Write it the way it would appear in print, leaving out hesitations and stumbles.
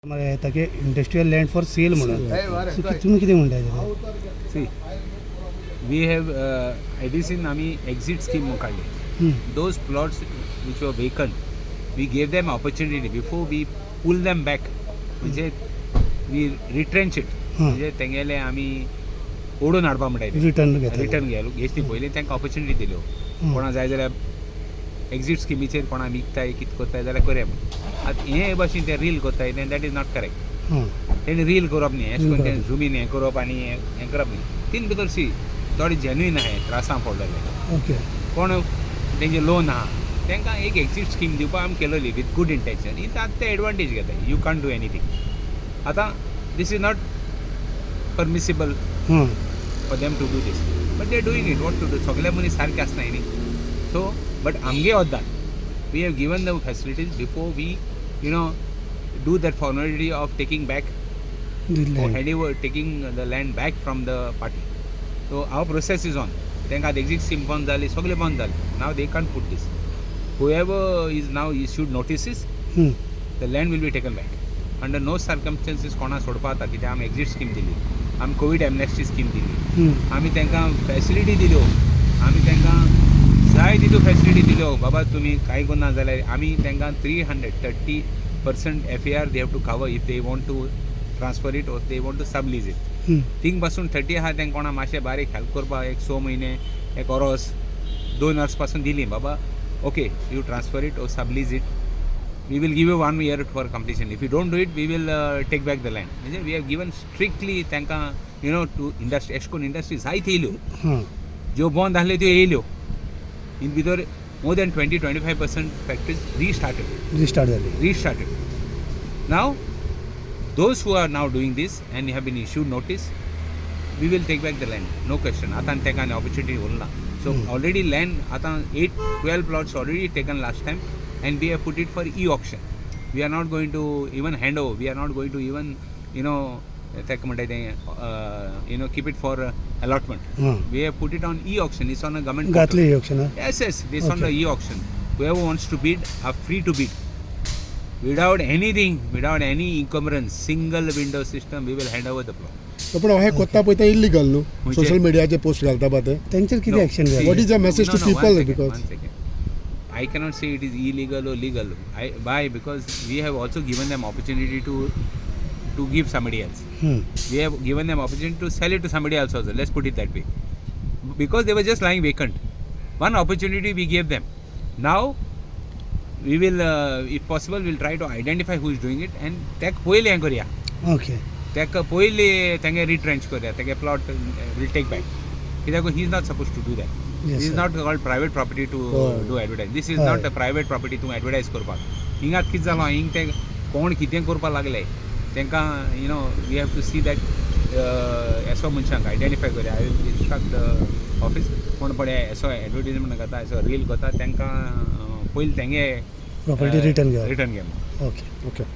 ताके industrial land for sale म्हणून तुमी कितें म्हणटा See, we have IDCन आम्ही exit scheme काढली. Those plots which were vacant, we gave them opportunity before we pull them back. म्हणजे we retrench it. म्हणजे तेंगेले आम्ही ओडून हाडपा म्हणटाय रिटर्न घ्यालो घेतली पयलीं तांकां ऑपॉर्च्युनिटी दिल्यो कोणा जाय जाल्यार एक्झिट स्किमीचेर कोणा विकताय कितें कोत्ताय जाल्यार करया म्हणून आतां हे भाशेन ते रील कोत्ताय तें दॅट इज नॉट करेक्ट तेणी रील करप न्ही अशें करून तें झूम इन हें करप आनी हें करप न्ही तीन भितर सी थोडे जेन्युइन आहाय त्रासां पडलेले ओके कोण तेंचे लोन आहा तांकां एक एक्झिट स्कीम दिवपाक आमी केलोली विथ गूड इंटेंशन ही आतां ते एडवांटेज घेताय यू कांट डू एनीथींग आतां this is not permissible for them to do this but they are doing it what to do सगळे मनीस सारखे आसनाय न्ही so but आमगे वद्दान we have given the facilities before we do that formality of taking back or taking the land back from the party so our process is on तांकां exit scheme बंद जाली सगळे बंद जाले now they can't put this whoever is now issued notices the land will be taken back under no circumstances कोणा सोडपा जाता कित्याक आमी एक्झिट स्कीम दिली आमी कोवीड एमनेस्टी स्कीम दिली आमी तांकां फॅसिलिटी दिल्यो आमी तांकां जाय तितू फॅसिलिटी दिल्यो बाबा तुमी कांय करना जाल्यार आमी तांकां 330% FAR they have to cover if they want to transfer it or they want to sublease it thing पासून 30 आहा तांकां कोणा मातशें बारीक हेल्प करपाक एक 6 म्हयने एक वर्स 2 वर्स पासून दिली बाबा okay you transfer it or sublease it we will give you 1 year for completion if you don't do it we will take back the land we have given strictly तांकां to industry एशकोन industry जायत येयल्यो ज्यो बंद आसल्यो त्यो येयल्यो इन भितर more than 20-25% factories restarted now those who are now doing this and have been issued notice we will take back the land no question आतां ताका an opportunity उरना so already land आतां 8-12 plots already taken last time and we have put it for e-auction we are not going to even hand over we are not going to even keep it for allotment we have put it on e-auction it's on a government gatli e-auction yes this on the e-auction whoever wants to bid are free to bid without anything without any encumbrance single window system we will hand over the plot पण हे कोत्ता पळय ते illegal न्हू social मिडियाचे post घालता पळय ते तेंचेर कितें एक्शन घेया what is the message to people because I cannot say it is illegal or legal. Why? Because we have also given them opportunity to give somebody else. We have given them opportunity to sell it to somebody else also. Let's put it that way. Because they were just lying vacant. One opportunity we gave them. Now we will, if possible, we'll try to identify who is doing it and take poile angoria. Okay. Take poile tange retrench korea. Take a plot will take back. Because he is not supposed to do that. Yes, this is not called private property to do advertise. This is not a private property to advertise करपाक. हिंगात कितें जालो हिंग ते कोण कितें करपाक लागले तांकां we have to see that एसो मनशांक आयडेंटिफाय करया I will instruct the office कोण पळय एसो एडवर्टिजमेंट करता एसो रील करता तांकां पयलीं तेंगे प्रॉपर्टी रिटर्न घे ओके ओके